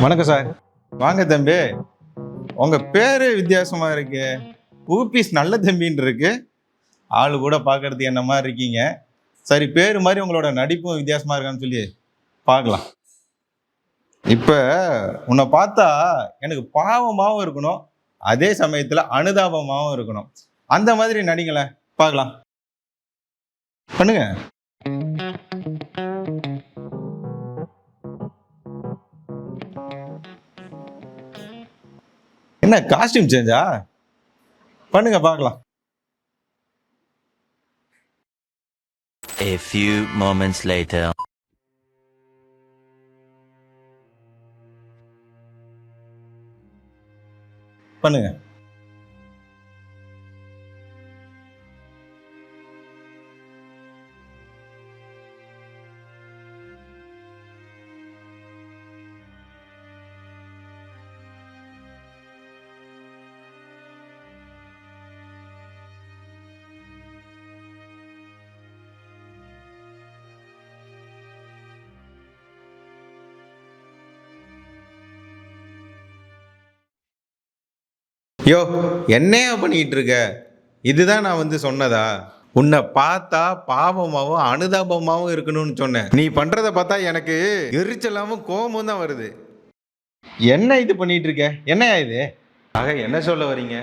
வணக்கம் சார். வாங்க தம்பி. உங்க பேரு வித்தியாசமா இருக்கு. ஊபிஸ் நல்ல தம்பின்னு இருக்கு. ஆளு கூட பார்க்கறதுக்கு என்ன மாதிரி இருக்கீங்க. சரி, பேரு மாதிரி உங்களோட நடிப்பும் வித்தியாசமா இருக்கான்னு சொல்லி பார்க்கலாம். இப்ப உன்னை பார்த்தா எனக்கு பாவமாவும் இருக்கணும், அதே சமயத்துல அனுதாபமாவும் இருக்கணும். அந்த மாதிரி நடிங்களேன், பார்க்கலாம். பண்ணுங்க. என்ன காஸ்டியூம் சேஞ்சா? பண்ணுங்க பார்க்கலாம். A few moments later. பண்ணுங்க. யோ, என்னையா பண்ணிட்டு இருக்க? இதுதான் நான் சொன்னதா? உன்னை பார்த்தா பாவமாவும் அனுதாபமாவும் இருக்கணும்னு சொன்னேன். நீ பண்றத பார்த்தா எனக்கு எரிச்சலாவும் கோபமும் தான் வருது. என்ன இது பண்ணிட்டு இருக்க? என்னையா இது? ஆக என்ன சொல்ல வரீங்க?